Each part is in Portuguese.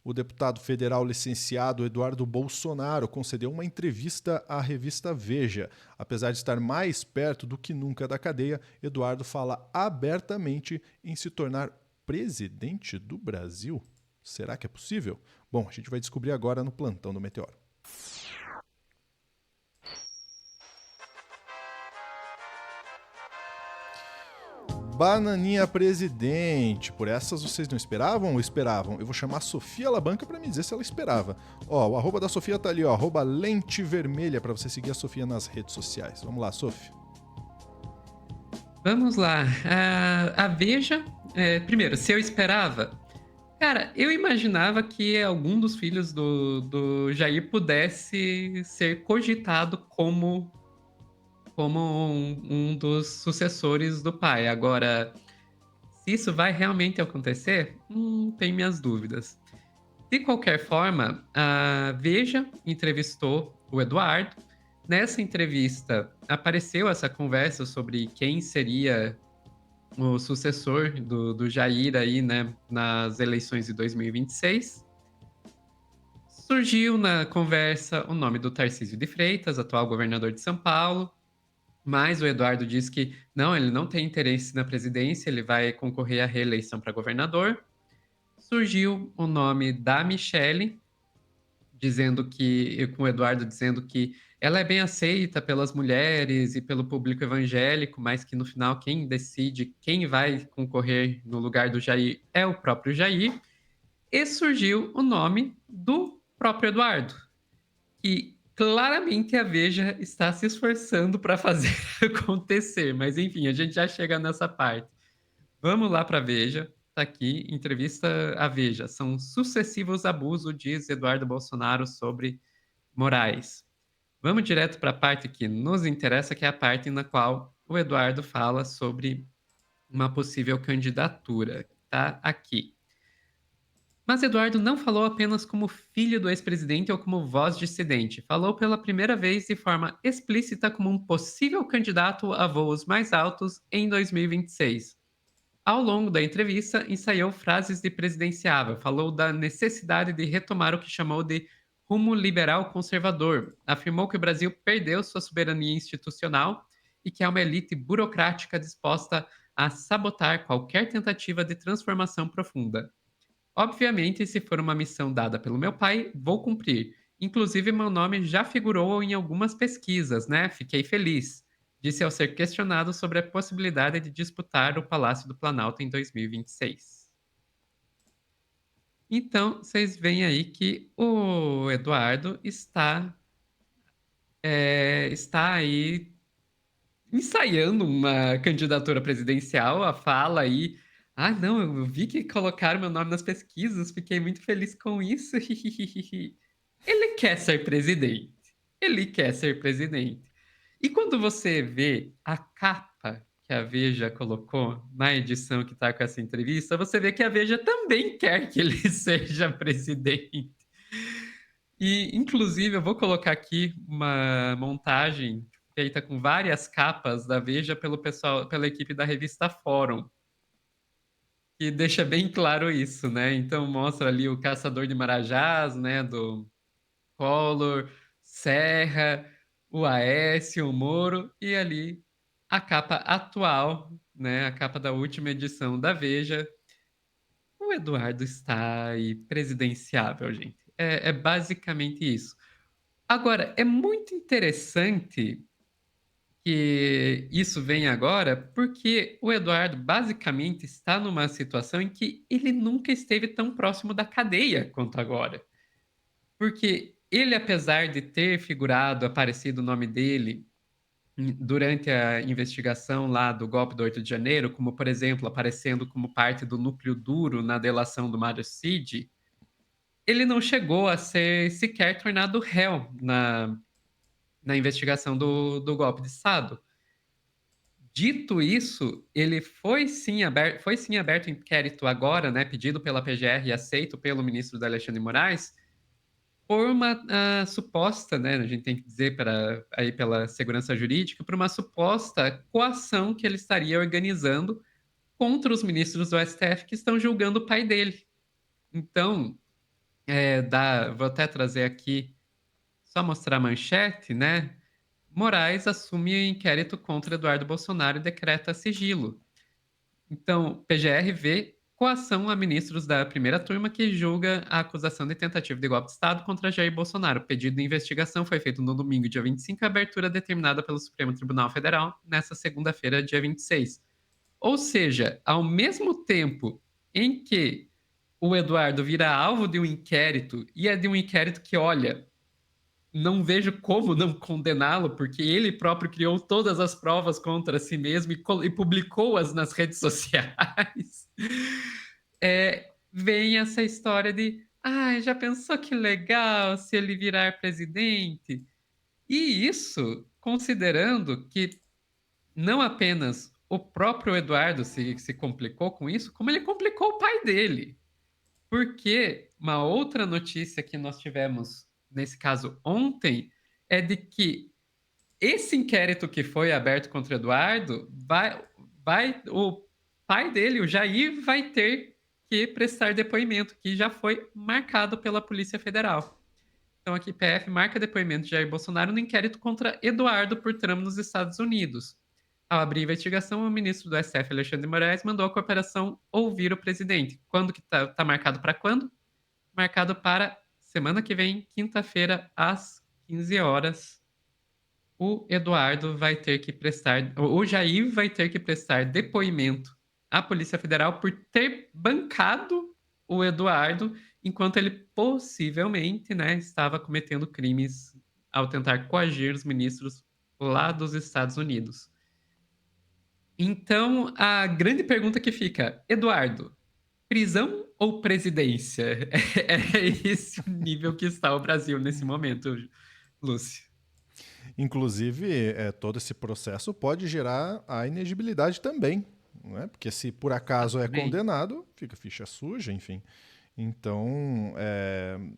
O deputado federal licenciado Eduardo Bolsonaro concedeu uma entrevista à revista Veja. Apesar de estar mais perto do que nunca da cadeia, Eduardo fala abertamente em se tornar presidente do Brasil. Será que é possível? Bom, a gente vai descobrir agora no plantão do Meteoro. Bananinha presidente. Por essas vocês não esperavam ou esperavam? Eu vou chamar a Sofia Labanca para me dizer se ela esperava. Ó, o arroba da Sofia tá ali, ó, arroba lente vermelha para você seguir a Sofia nas redes sociais. Vamos lá, Sofia. Vamos lá. A Veja, primeiro, se eu esperava. Cara, eu imaginava que algum dos filhos do Jair pudesse ser cogitado como um dos sucessores do pai. Agora, se isso vai realmente acontecer, tenho minhas dúvidas. De qualquer forma, a Veja entrevistou o Eduardo. Nessa entrevista, apareceu essa conversa sobre quem seria o sucessor do Jair aí, né, nas eleições de 2026. Surgiu na conversa o nome do Tarcísio de Freitas, atual governador de São Paulo, mas o Eduardo disse que não, ele não tem interesse na presidência, ele vai concorrer à reeleição para governador. Surgiu o nome da Michelle, dizendo que, com o Eduardo dizendo que ela é bem aceita pelas mulheres e pelo público evangélico, mas que no final quem decide quem vai concorrer no lugar do Jair é o próprio Jair. E surgiu o nome do próprio Eduardo, que claramente a Veja está se esforçando para fazer acontecer. Mas enfim, a gente já chega nessa parte. Vamos lá para a Veja. Tá aqui, entrevista à Veja. São sucessivos abusos, diz Eduardo Bolsonaro sobre Moraes. Vamos direto para a parte que nos interessa, que é a parte na qual o Eduardo fala sobre uma possível candidatura. Tá aqui. Mas Eduardo não falou apenas como filho do ex-presidente ou como voz dissidente. Falou pela primeira vez de forma explícita como um possível candidato a voos mais altos em 2026. Ao longo da entrevista, ensaiou frases de presidenciável, falou da necessidade de retomar o que chamou de rumo liberal conservador, afirmou que o Brasil perdeu sua soberania institucional e que há uma elite burocrática disposta a sabotar qualquer tentativa de transformação profunda. Obviamente, se for uma missão dada pelo meu pai, vou cumprir. Inclusive, meu nome já figurou em algumas pesquisas, né? Fiquei feliz. Disse ao ser questionado sobre a possibilidade de disputar o Palácio do Planalto em 2026. Então, vocês veem aí que o Eduardo está aí ensaiando uma candidatura presidencial, a fala aí. Ah, não, eu vi que colocaram meu nome nas pesquisas, fiquei muito feliz com isso. Ele quer ser presidente. Ele quer ser presidente. E quando você vê a capa que a Veja colocou na edição que está com essa entrevista, você vê que a Veja também quer que ele seja presidente. E, inclusive, eu vou colocar aqui uma montagem feita com várias capas da Veja pelo pessoal, pela equipe da revista Fórum, que deixa bem claro isso, né? Então mostra ali o Caçador de Marajás, né, do Collor, Serra, o Aécio, o Moro e ali a capa atual, né, a capa da última edição da Veja. O Eduardo está aí presidenciável, gente. É basicamente isso. Agora, é muito interessante que isso vem agora, porque o Eduardo basicamente está numa situação em que ele nunca esteve tão próximo da cadeia quanto agora. Porque ele, apesar de ter figurado, aparecido o nome dele durante a investigação lá do golpe do 8 de janeiro, como, por exemplo, aparecendo como parte do núcleo duro na delação do Mário Cid, ele não chegou a ser sequer tornado réu na investigação do golpe de Estado. Dito isso, ele foi sim aberto inquérito agora, né, pedido pela PGR e aceito pelo ministro da Alexandre de Moraes, por uma suposta, né, a gente tem que dizer aí pela segurança jurídica, por uma suposta coação que ele estaria organizando contra os ministros do STF que estão julgando o pai dele. Então, Vou até trazer aqui, só mostrar a manchete, né? Moraes assume inquérito contra Eduardo Bolsonaro e decreta sigilo. Então, PGR vê coação a ministros da primeira turma que julga a acusação de tentativa de golpe de Estado contra Jair Bolsonaro. O pedido de investigação foi feito no domingo, dia 25, a abertura determinada pelo Supremo Tribunal Federal nesta segunda-feira, dia 26. Ou seja, ao mesmo tempo em que o Eduardo vira alvo de um inquérito, e é de um inquérito que, olha, não vejo como não condená-lo, porque ele próprio criou todas as provas contra si mesmo e publicou-as nas redes sociais. Vem essa história de, já pensou que legal se ele virar presidente? E isso considerando que não apenas o próprio Eduardo se complicou com isso, como ele complicou o pai dele. Porque uma outra notícia que nós tivemos, nesse caso ontem, é de que esse inquérito que foi aberto contra o Eduardo, o pai dele, o Jair, vai ter que prestar depoimento, que já foi marcado pela Polícia Federal. Então, aqui, PF marca depoimento de Jair Bolsonaro no inquérito contra Eduardo por trama nos Estados Unidos. Ao abrir a investigação, o ministro do SF, Alexandre de Moraes, mandou a corporação ouvir o presidente. Quando que tá marcado para quando? Marcado para semana que vem, quinta-feira, às 15 horas. O Eduardo vai ter que prestar, o Jair vai ter que prestar depoimento à Polícia Federal por ter bancado o Eduardo enquanto ele possivelmente, né, estava cometendo crimes ao tentar coagir os ministros lá dos Estados Unidos. Então, a grande pergunta que fica, Eduardo, prisão ou presidência? É esse o nível que está o Brasil nesse momento, Lúcio. Inclusive, todo esse processo pode gerar a inegibilidade também, né? Porque se por acaso é Também. condenado, fica ficha suja, enfim. Então,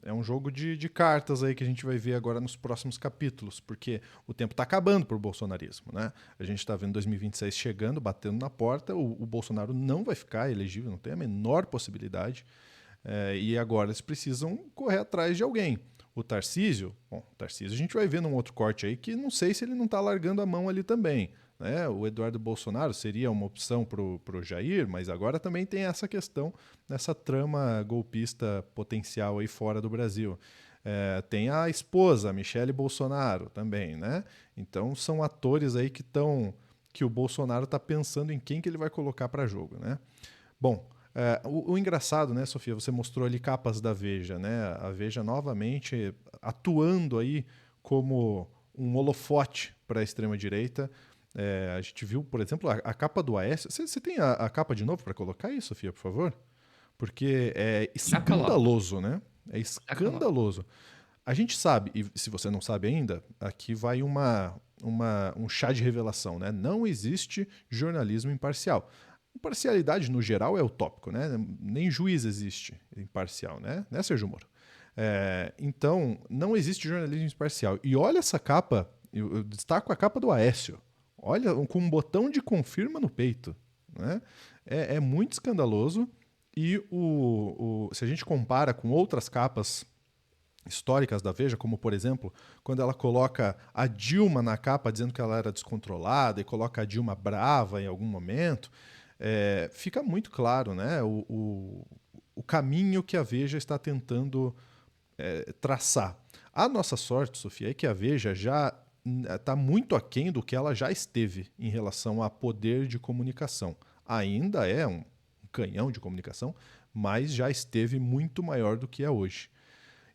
é um jogo de cartas aí que a gente vai ver agora nos próximos capítulos, porque o tempo está acabando para o bolsonarismo, né? A gente está vendo 2026 chegando, batendo na porta, o Bolsonaro não vai ficar elegível, não tem a menor possibilidade, e agora eles precisam correr atrás de alguém. O Tarcísio a gente vai ver num outro corte aí que não sei se ele não está largando a mão ali também. Né? O Eduardo Bolsonaro seria uma opção para o Jair, mas agora também tem essa questão nessa trama golpista potencial aí fora do Brasil. Tem a esposa, Michele Bolsonaro, também, né? Então são atores aí que o Bolsonaro está pensando em quem que ele vai colocar para jogo, né? Bom, o engraçado, né, Sofia, você mostrou ali capas da Veja, né? A Veja novamente atuando aí como um holofote para a extrema-direita. A gente viu, por exemplo, a capa do Aécio. Você tem a capa de novo para colocar aí, Sofia, por favor? Porque é Já coloco, escandaloso, né? É já coloco. escandaloso. A gente sabe, e se você não sabe ainda, aqui vai um chá de revelação, né? Não existe jornalismo imparcial. Imparcialidade, no geral, é utópico, né? Nem juiz existe imparcial, né, Sérgio Moro? Então, não existe jornalismo imparcial. E olha essa capa, eu destaco a capa do Aécio. Olha, com um botão de confirma no peito. Né? É muito escandaloso. E se a gente compara com outras capas históricas da Veja, como por exemplo, quando ela coloca a Dilma na capa dizendo que ela era descontrolada e coloca a Dilma brava em algum momento, fica muito claro, né, o caminho que a Veja está tentando traçar. A nossa sorte, Sofia, é que a Veja já está muito aquém do que ela já esteve em relação a poder de comunicação. Ainda é um canhão de comunicação, mas já esteve muito maior do que é hoje.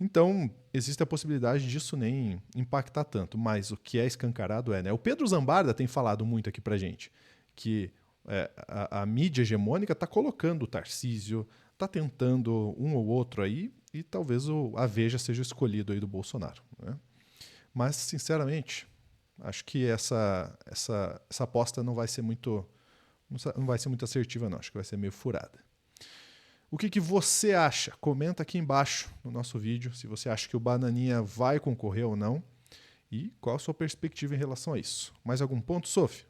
Então, existe a possibilidade disso nem impactar tanto, mas o que é escancarado né? O Pedro Zambarda tem falado muito aqui pra gente que a mídia hegemônica está colocando o Tarcísio, está tentando um ou outro aí, e talvez a Veja seja escolhido aí do Bolsonaro. Né? Mas, sinceramente, acho que essa aposta não vai ser muito. Não vai ser muito assertiva, não. Acho que vai ser meio furada. O que você acha? Comenta aqui embaixo no nosso vídeo se você acha que o Bananinha vai concorrer ou não e qual a sua perspectiva em relação a isso. Mais algum ponto, Sophie?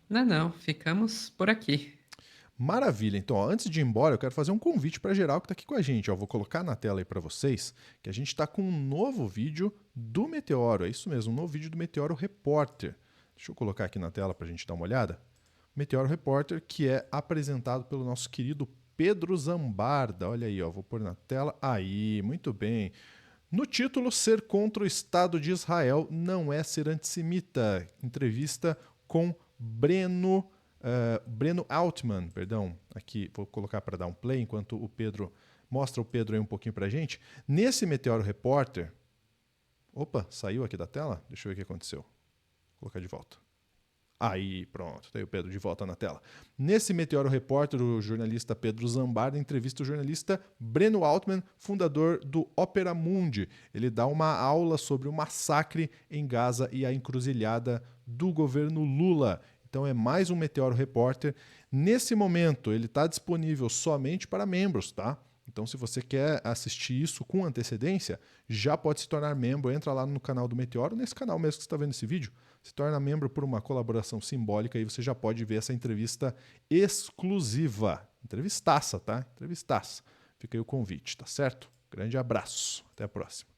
Não, ficamos por aqui. Maravilha. Então, ó, antes de ir embora, eu quero fazer um convite para geral que está aqui com a gente. Ó, vou colocar na tela aí para vocês que a gente está com um novo vídeo do Meteoro. É isso mesmo, um novo vídeo do Meteoro Repórter. Deixa eu colocar aqui na tela para a gente dar uma olhada. Meteoro Repórter, que é apresentado pelo nosso querido Pedro Zambarda. Olha aí, ó, vou pôr na tela. Aí, muito bem. No título, Ser contra o Estado de Israel não é ser antissemita. Entrevista com Breno Altman, perdão. Aqui, vou colocar para dar um play enquanto o Pedro mostra o Pedro aí um pouquinho para a gente. Nesse Meteoro Repórter... Opa, saiu aqui da tela? Deixa eu ver o que aconteceu. Vou colocar de volta. Aí, pronto, tá aí o Pedro de volta na tela. Nesse Meteoro Repórter, o jornalista Pedro Zambarda entrevista o jornalista Breno Altman, fundador do Opera Mundi. Ele dá uma aula sobre o massacre em Gaza e a encruzilhada do governo Lula. Então é mais um Meteoro Repórter. Nesse momento, ele está disponível somente para membros, tá? Então, se você quer assistir isso com antecedência, já pode se tornar membro. Entra lá no canal do Meteoro, nesse canal mesmo que você está vendo esse vídeo. Se torna membro por uma colaboração simbólica e você já pode ver essa entrevista exclusiva. Entrevistaça, tá? Entrevistaça. Fica aí o convite, tá certo? Grande abraço. Até a próxima.